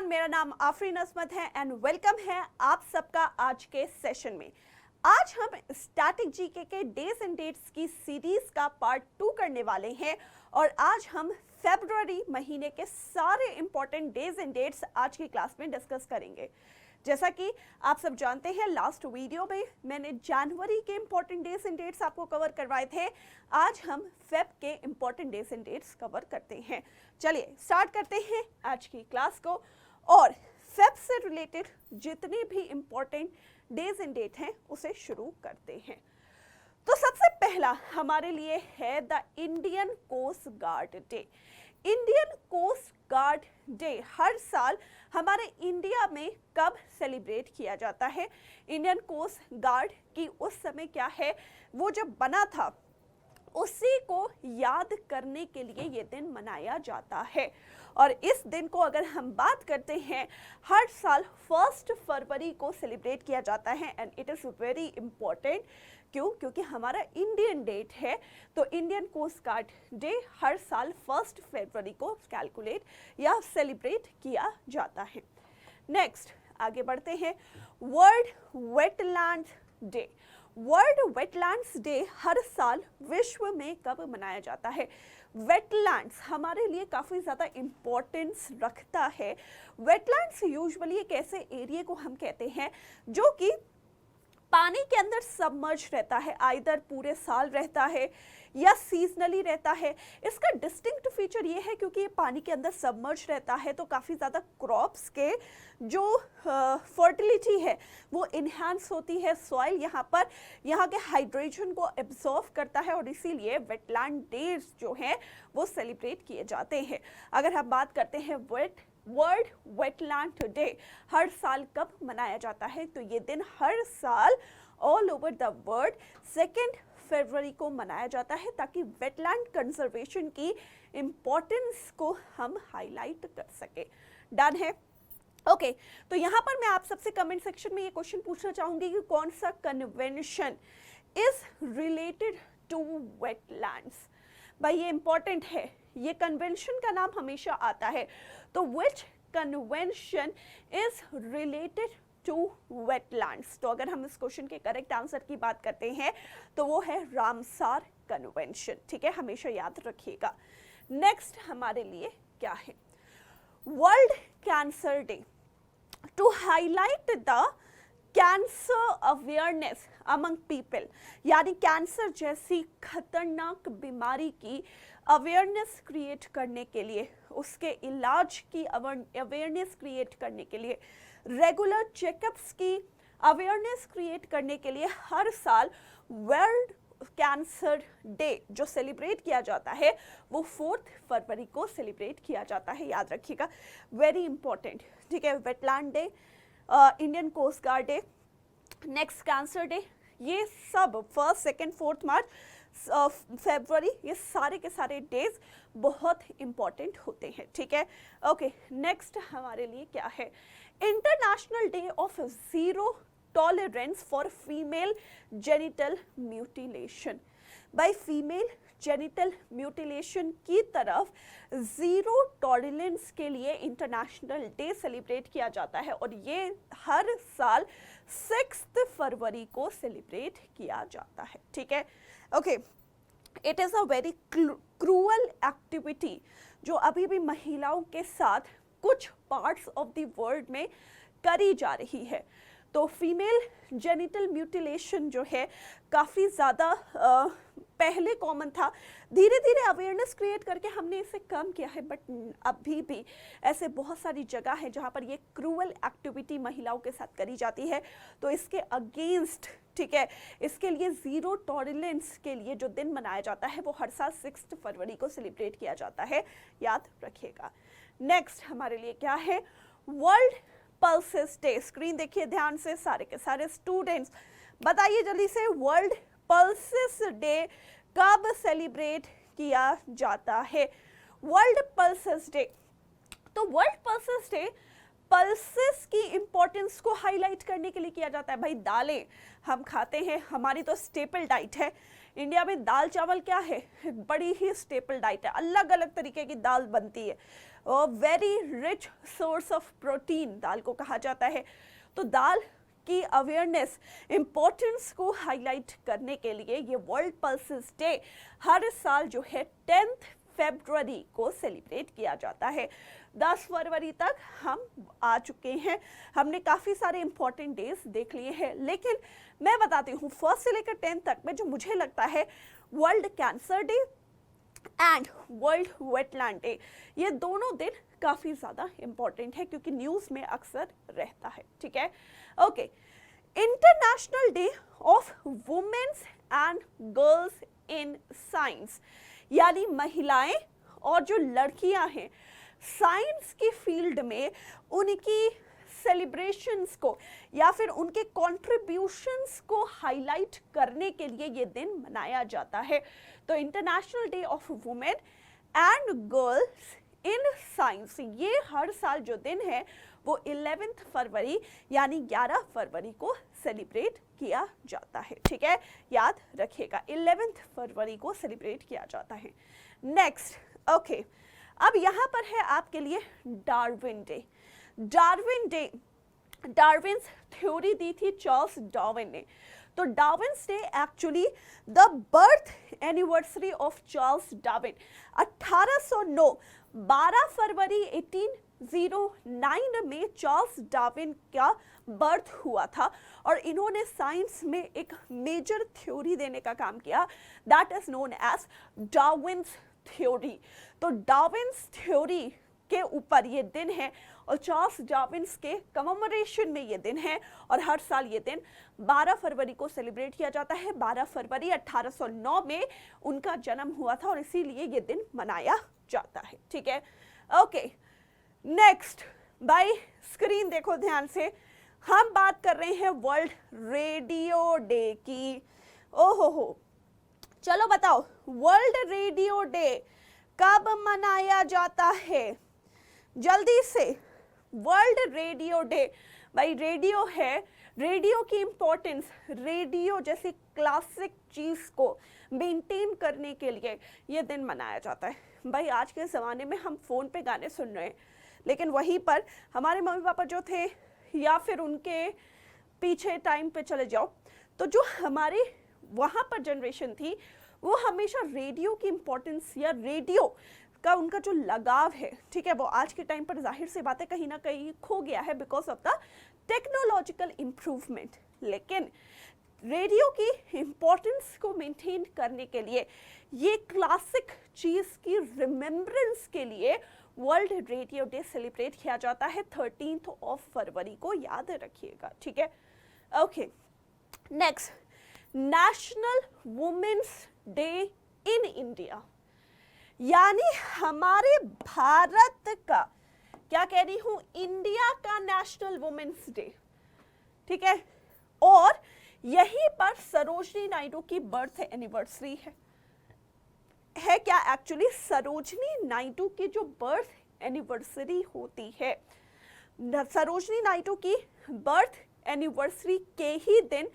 Everyone, मेरा नाम आफरीन असमत है एंड वेलकम है आप सबका आज के सेशन में। आज हम स्टैटिक जीके के डेज एंड डेट्स की सीरीज का पार्ट 2 करने वाले हैं और आज हम फरवरी महीने के सारे इंपॉर्टेंट डेज एंड डेट्स आज की क्लास में डिस्कस करेंगे। जैसा कि आप सब जानते हैं, लास्ट वीडियो में मैंने जनवरी के इंपॉर्टेंट डेज एंड डेट्स आपको कवर करवाए थे। आज हम फेब के important days and dates cover करते हैं। चलिए स्टार्ट करते हैं आज की क्लास को और फेब से रिलेटेड जितने भी इंपॉर्टेंट डेज एंड डेट हैं उसे शुरू करते हैं। तो सबसे पहला हमारे लिए है the Indian coast guard Day. Indian coast guard Day हर साल हमारे इंडिया में कब सेलिब्रेट किया जाता है? इंडियन कोस्ट गार्ड की उस समय क्या है, वो जब बना था उसी को याद करने के लिए ये दिन मनाया जाता है। और इस दिन को अगर हम बात करते हैं, हर साल 1 फरवरी को सेलिब्रेट किया जाता है and it is very important. क्यों? क्योंकि हमारा इंडियन डेट है, तो इंडियन कोस्ट गार्ड डे हर साल 1 फरवरी को कैलकुलेट या सेलिब्रेट किया जाता है। नेक्स्ट आगे बढ़ते हैं, World wetlands Day. World wetlands Day हर साल विश्व में कब मनाया जाता है? वेटलैंड्स हमारे लिए काफ़ी ज़्यादा इम्पोर्टेंस रखता है। वेटलैंड्स यूजुअली एक ऐसे एरिया को हम कहते हैं जो कि पानी के अंदर सबमर्ज रहता है, आइदर पूरे साल रहता है या सीजनली रहता है। इसका डिस्टिंक्ट फीचर ये है क्योंकि ये पानी के अंदर सबमर्ज रहता है तो काफ़ी ज़्यादा क्रॉप्स के जो फर्टिलिटी है वो इन्हांस होती है। सॉइल यहाँ के हाइड्रेशन को एब्जॉर्व करता है और इसीलिए वेटलैंड डेज जो हैं वो सेलिब्रेट किए जाते हैं। अगर हम बात करते हैं वर्ल्ड वेटलैंड डे हर साल कब मनाया जाता है, तो ये दिन हर साल ऑल ओवर द वर्ल्ड 2 फरवरी को मनाया जाता है ताकि वेटलैंड कंजर्वेशन की इम्पोर्टेंस को हम हाईलाइट कर सके। डन है? ओके, तो यहाँ पर मैं आप सबसे कमेंट सेक्शन में ये क्वेश्चन पूछना चाहूँगी कि कौन सा convention is related to wetlands. भाई ये इंपॉर्टेंट है, ये कन्वेंशन का नाम हमेशा आता है। तो which convention is related to wetlands? तो अगर हम इस क्वेश्चन के करेक्ट आंसर की बात करते हैं तो वो है रामसार कन्वेंशन। ठीक है, हमेशा याद रखिएगा। नेक्स्ट हमारे लिए क्या है? World cancer day to highlight the cancer awareness among people, यानी कैंसर जैसी खतरनाक बीमारी की अवेयरनेस क्रिएट करने के लिए, उसके इलाज की अवेयरनेस क्रिएट करने के लिए, रेगुलर चेकअप्स की अवेयरनेस क्रिएट करने के लिए हर साल वर्ल्ड कैंसर डे जो सेलिब्रेट किया जाता है वो 4 फरवरी को सेलिब्रेट किया जाता है। याद रखिएगा, वेरी इंपॉर्टेंट। ठीक है, wetland day, Indian coast guard day, next cancer day, ये सब 1, 2, 4 मार्च, फरवरी, ये सारे के सारे डेज बहुत इंपॉर्टेंट होते हैं। ठीक है, ओके। नेक्स्ट हमारे लिए क्या है? International day of zero tolerance for female genital mutilation. By female genital mutilation की तरफ जीरो टॉलरेंस के लिए इंटरनेशनल डे सेलिब्रेट किया जाता है और ये हर साल 6 फरवरी को सेलिब्रेट किया जाता है। ठीक है, okay. It is a very cruel activity जो अभी भी महिलाओं के साथ कुछ पार्ट्स ऑफ द वर्ल्ड में करी जा रही है। तो फीमेल जेनिटल म्यूटिलेशन जो है काफ़ी ज़्यादा पहले कॉमन था, धीरे धीरे अवेयरनेस क्रिएट करके हमने इसे कम किया है, बट अभी भी ऐसे बहुत सारी जगह है जहाँ पर ये क्रूअल एक्टिविटी महिलाओं के साथ करी जाती है। तो इसके अगेंस्ट, ठीक है, इसके लिए जीरो टॉलरेंस के लिए जो दिन मनाया जाता है वो हर साल 6 फरवरी को सेलिब्रेट किया जाता है। याद रखिएगा। नेक्स्ट हमारे लिए क्या है? World pulses day. स्क्रीन देखिए ध्यान से, सारे के सारे स्टूडेंट्स बताइए जल्दी से, वर्ल्ड पल्सेस डे कब सेलिब्रेट किया जाता है? वर्ल्ड पल्सेस डे, तो वर्ल्ड पल्सेस डे पल्सेस की इंपॉर्टेंस को हाईलाइट करने के लिए किया जाता है। भाई दालें हम खाते हैं, हमारी तो स्टेपल डाइट है, इंडिया में दाल चावल क्या है, बड़ी ही स्टेपल डाइट है, अलग अलग तरीके की दाल बनती है, very rich source of protein दाल को कहा जाता है। तो दाल की अवेयरनेस, इम्पोर्टेंस को हाईलाइट करने के लिए ये वर्ल्ड पल्सेस डे हर साल जो है 10 फरवरी को सेलिब्रेट किया जाता है। 10 फरवरी तक हम आ चुके हैं, हमने काफ़ी सारे इंपॉर्टेंट डेज देख लिए हैं, लेकिन मैं बताती हूँ 1 से लेकर 10 तक में जो मुझे लगता है world cancer day and world wetland day, ये दोनों दिन काफ़ी ज़्यादा इंपॉर्टेंट है क्योंकि न्यूज़ में अक्सर रहता है। ठीक है, okay. International day of women's and girls in science, यानी महिलाएं और जो लड़कियां हैं साइंस की फील्ड में उनकी सेलिब्रेशंस को या फिर उनके कंट्रीब्यूशंस को हाईलाइट करने के लिए ये दिन मनाया जाता है। तो international day of women and girls in science, ये हर साल जो दिन है वो 11 फरवरी यानी 11 फरवरी को सेलिब्रेट किया जाता है। ठीक है, याद रखिएगा 11 फरवरी को सेलिब्रेट किया जाता है। नेक्स्ट, ओके, अब यहाँ पर है आपके लिए Darwin Day. Darwin Day, Darwin's theory दी थी चार्ल्स डार्विन ने। तो Darwin's Day actually the birth anniversary of Charles Darwin, 1809 12 फरवरी 1809 में चार्ल्स डार्विन का बर्थ हुआ था और इन्होंने साइंस में एक मेजर थ्योरी देने का काम किया, that is known as Darwin's theory. तो डार्विन्स थ्योरी के ऊपर ये दिन है और चार्ल्स डार्विन्स के कमेमोरेशन में ये दिन है और हर साल ये दिन 12 फरवरी को सेलिब्रेट किया जाता है। 12 फरवरी 1809 में उनका जन्म हुआ था और इसीलिए ये दिन मनाया जाता है। ठीक है, ओके। नेक्स्ट, बाय स्क्रीन देखो ध्यान से, हम बात कर रहे हैं वर्ल्ड रेडियो डे की। ओहो हो, चलो बताओ वर्ल्ड रेडियो डे कब मनाया जाता है, जल्दी से। वर्ल्ड रेडियो डे, भाई रेडियो है, रेडियो की इंपॉर्टेंस, रेडियो जैसी क्लासिक चीज को मेंटेन करने के लिए ये दिन मनाया जाता है। भाई आज के ज़माने में हम फ़ोन पे गाने सुन रहे हैं, लेकिन वहीं पर हमारे मम्मी पापा जो थे या फिर उनके पीछे टाइम पे चले जाओ, तो जो हमारी वहाँ पर जनरेशन थी वो हमेशा रेडियो की इम्पोर्टेंस या रेडियो का उनका जो लगाव है, ठीक है, वो आज के टाइम पर जाहिर सी बात है कहीं ना कहीं खो गया है because of the technological improvement. लेकिन रेडियो की इम्पोर्टेंस को मेंटेन करने के लिए, ये क्लासिक चीज़ की रिमेम्बरेंस के लिए वर्ल्ड रेडियो डे सेलिब्रेट किया जाता है 13 फरवरी को, याद रखिएगा। ठीक है, okay. Next, national women's day in India, यानी हमारे भारत का, क्या कह रही हूं, इंडिया का नेशनल वुमेन्स डे। ठीक है, और यहीं पर सरोजनी नायडू की बर्थ एनिवर्सरी है क्या एक्चुअली सरोजनी नायडू की जो बर्थ एनिवर्सरी होती है, सरोजनी नायडू की बर्थ एनिवर्सरी के ही दिन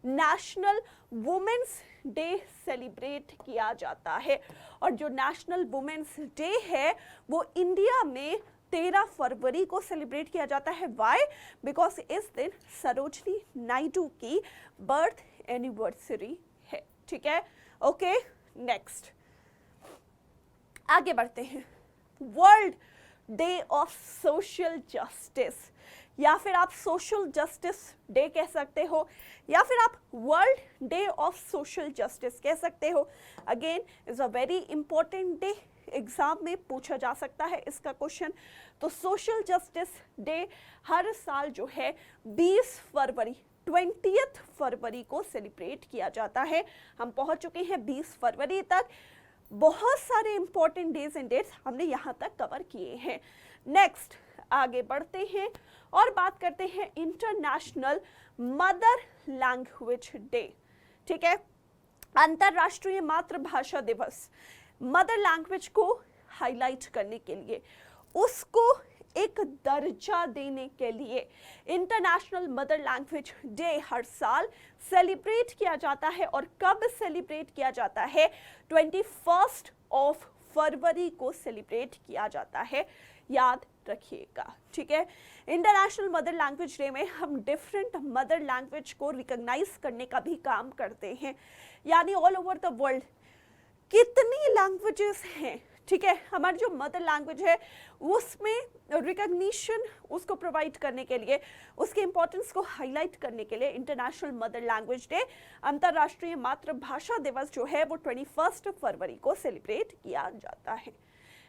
नेशनल वुमेन्स डे सेलिब्रेट किया जाता है। और जो नेशनल वुमेन्स डे है वो इंडिया में 13 फरवरी को सेलिब्रेट किया जाता है। व्हाई? बिकॉज इस दिन सरोजनी नायडू की बर्थ एनिवर्सरी है। ठीक है, ओके। नेक्स्ट, आगे बढ़ते हैं। World day of social justice, या फिर आप सोशल जस्टिस डे कह सकते हो, या फिर आप world day of social justice कह सकते हो। Again is a very important day, exam में पूछा जा सकता है इसका क्वेश्चन। तो सोशल जस्टिस डे हर साल जो है 20 फरवरी 20 फरवरी को सेलिब्रेट किया जाता है। हम पहुंच चुके हैं 20 फरवरी तक। बहुत सारे इंपॉर्टेंट डेज एंड डेट्स हमने यहाँ तक कवर किए हैं। नेक्स्ट, आगे बढ़ते हैं और बात करते हैं इंटरनेशनल मदर लैंग्वेज डे। ठीक है, अंतरराष्ट्रीय मातृभाषा दिवस, मदर लैंग्वेज को हाईलाइट करने के लिए, उसको एक दर्जा देने के लिए इंटरनेशनल मदर लैंग्वेज डे हर साल सेलिब्रेट किया जाता है। और कब सेलिब्रेट किया जाता है? 21 फरवरी को सेलिब्रेट किया जाता है, याद रखिएगा, ठीक है। इंटरनेशनल मदर लैंग्वेज डे में हम डिफरेंट मदर लैंग्वेज को रिकॉग्नाइज करने का भी काम करते हैं, यानी ऑल ओवर द वर्ल्ड कितनी लैंग्वेजेस हैं, ठीक है, हमारी जो मदर लैंग्वेज है उसमें रिकॉग्निशन उसको प्रोवाइड करने के लिए, उसके इंपॉर्टेंस को हाईलाइट करने के लिए इंटरनेशनल मदर लैंग्वेज डे, अंतर्राष्ट्रीय मातृभाषा दिवस जो है वो 21 फरवरी को सेलिब्रेट किया जाता है।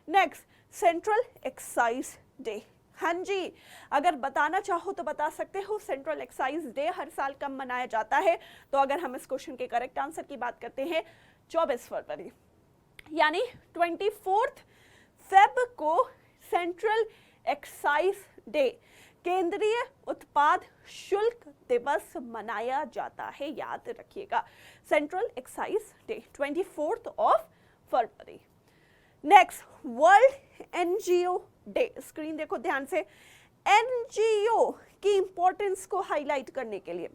Next, central Excise day. हाँ जी, अगर बताना चाहो तो बता सकते हो सेंट्रल एक्साइज डे हर साल कब मनाया जाता है। तो अगर हम इस क्वेश्चन के करेक्ट आंसर की बात करते हैं 24 फरवरी, यानी 24 फेब को सेंट्रल एक्साइज डे, केंद्रीय उत्पाद शुल्क दिवस मनाया जाता है, याद रखिएगा, सेंट्रल एक्साइज डे 24 फरवरी। Next, World NGO Day. Screen देखो ध्यान से, एनजीओ की इंपॉर्टेंस को हाईलाइट करने के लिए,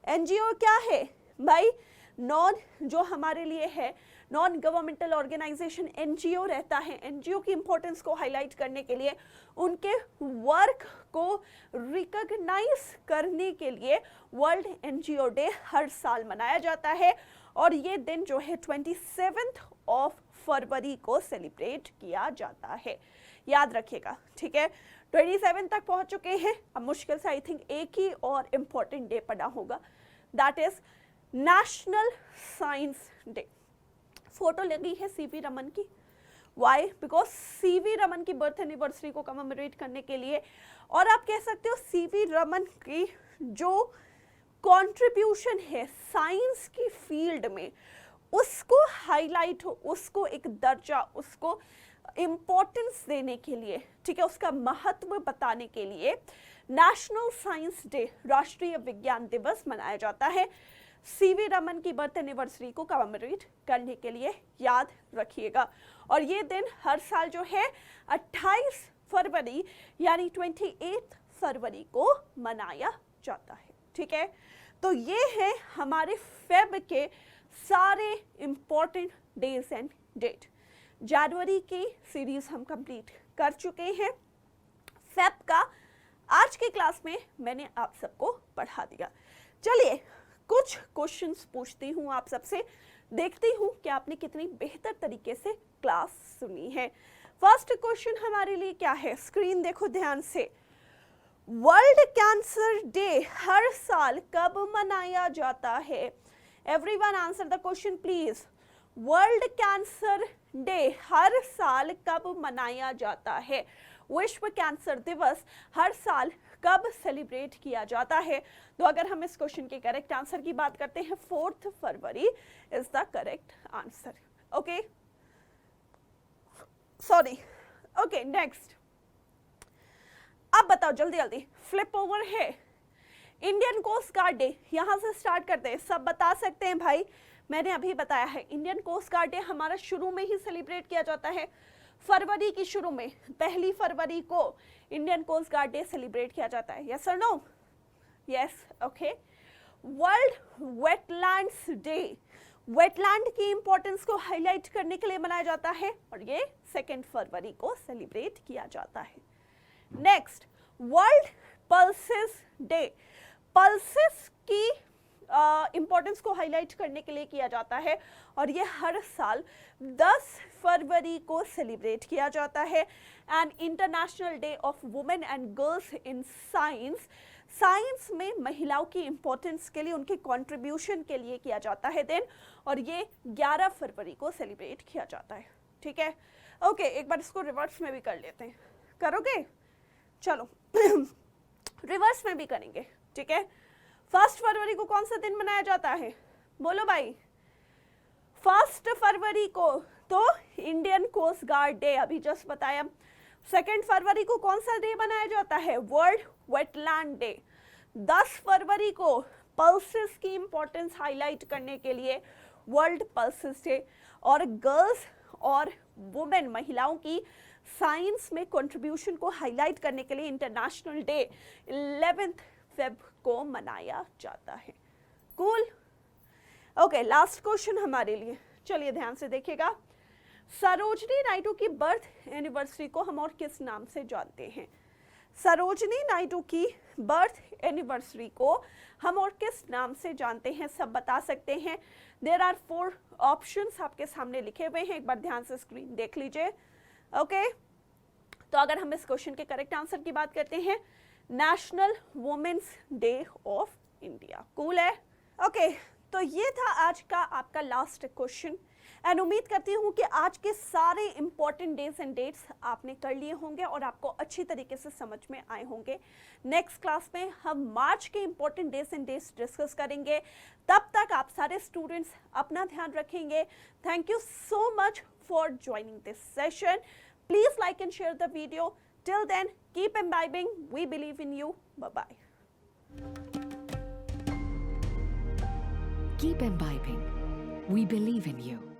एनजीओ क्या है भाई? जो हमारे लिए है नॉन गवर्नमेंटल ऑर्गेनाइजेशन एनजीओ रहता है। एनजीओ की इंपॉर्टेंस को हाईलाइट करने के लिए, उनके वर्क को रिकॉग्नाइज करने के लिए वर्ल्ड एनजीओ डे हर साल मनाया जाता है। और ये दिन जो है 27 फरवरी को सेलिब्रेट किया जाता है, याद रखिएगा, ठीक है। 27 तक पहुंच चुके हैं, अब मुश्किल से आई थिंक एक ही और इम्पोर्टेंट डे पड़ा होगा, that is national science day. Photo लगी है सीवी रमन की, वाई? बिकॉज सीवी रमन की बर्थ एनिवर्सरी को कमेमोरेट करने के लिए, और आप कह सकते हो सीवी रमन की जो कंट्रीब्यूशन है साइंस की फील्ड में उसको हाईलाइट हो, उसको एक दर्जा, उसको इम्पोर्टेंस देने के लिए, ठीक है, उसका महत्व बताने के लिए नेशनल साइंस डे, राष्ट्रीय विज्ञान दिवस मनाया जाता है। सीवी रमन की बर्थ एनिवर्सरी को कमेमोरेट करने के लिए, याद रखिएगा। और ये दिन हर साल जो है 28 फरवरी यानी 28 फरवरी को मनाया जाता है, ठीक है। तो ये है हमारे फेब के सारे इंपॉर्टेंट डेज एंड डेट। जनवरी की सीरीज हम कंप्लीट कर चुके हैं। फेब का आज की क्लास में मैंने आप सबको पढ़ा दिया। चलिए कुछ क्वेश्चंस पूछती हूँ आप सबसे, देखती हूँ कि आपने कितनी बेहतर तरीके से क्लास सुनी है। फर्स्ट क्वेश्चन हमारे लिए क्या है? स्क्रीन देखो ध्यान से। वर्ल्ड कैंसर डे हर साल कब मनाया जाता है? Everyone answer the question please. World cancer Day हर साल कब मनाया जाता है? विश्व कैंसर दिवस हर साल कब सेलिब्रेट किया जाता है? तो अगर हम इस क्वेश्चन के करेक्ट आंसर की बात करते हैं 4 फरवरी is the correct answer. Okay, sorry, okay next. अब बताओ जल्दी जल्दी, फ्लिप ओवर है। इंडियन कोस्ट गार्ड डे, यहां से स्टार्ट करते हैं। सब बता सकते हैं भाई, मैंने अभी बताया है इंडियन कोस्ट गार्ड डे हमारा शुरू में ही सेलिब्रेट किया जाता है, फरवरी की शुरू में, 1 फरवरी को Indian coast guard day celebrate किया जाता है। यस और no? Yes, okay. World wetlands day, wetland की इंपॉर्टेंस को हाईलाइट करने के लिए मनाया जाता है और ये 2 फरवरी को सेलिब्रेट किया जाता है। Next, world pulses day, pulses की इंपॉर्टेंस को हाईलाइट करने के लिए किया जाता है और ये हर साल 10 फरवरी को सेलिब्रेट किया जाता है। And international day of women and girls in science, science में महिलाओं की इंपॉर्टेंस के लिए, उनके कंट्रीब्यूशन के लिए किया जाता है दिन, और ये 11 फरवरी को सेलिब्रेट किया जाता है। ठीक है, ओके, एक बार इसको रिवर्स में भी कर लेते हैं। करोगे? चलो रिवर्स में भी करेंगे। ठीक है, 1 फरवरी को कौन सा दिन मनाया जाता है? बोलो भाई। 1 फरवरी को तो इंडियन कोस्ट गार्ड डे अभी जस्ट बताया। 2 फरवरी को कौन सा डे मनाया जाता है? World wetland day. 10 फरवरी को पल्सेस की इंपॉर्टेंस हाईलाइट करने के लिए वर्ल्ड पल्सेस डे, और गर्ल्स और वुमेन महिलाओं की साइंस में कंट्रीब्यूशन को हाईलाइट करने के लिए इंटरनेशनल डे 11 फेब को मनाया जाता है? कूल। ओके, लास्ट क्वेश्चन हमारे लिए, चलिए ध्यान से देखिएगा। सरोजिनी नायडू की बर्थ एनिवर्सरी को हम और किस नाम से जानते हैं? सरोजिनी नायडू की बर्थ एनिवर्सरी को हम और किस नाम से जानते हैं? सब बता सकते हैं। देयर आर 4 ऑप्शंस आपके सामने लिखे हुए हैं, एक बार ध्यान से स्क्रीन देख लीजिए। ओके, तो अगर हम इस क्वेश्चन के करेक्ट आंसर की बात करते हैं, national women's day of India. Cool है। ओके, तो ये था आज का आपका लास्ट क्वेश्चन एंड उम्मीद करती हूँ कि आज के सारे इंपॉर्टेंट डेज एंड डेट्स आपने कर लिए होंगे और आपको अच्छी तरीके से समझ में आए होंगे। नेक्स्ट क्लास में हम मार्च के important days and dates discuss करेंगे। तब तक आप सारे स्टूडेंट्स अपना ध्यान रखेंगे। Thank you so much for joining this session. Please like and share the video. Till then, keep imbibing. We believe in you. Bye-bye. Keep imbibing. We believe in you.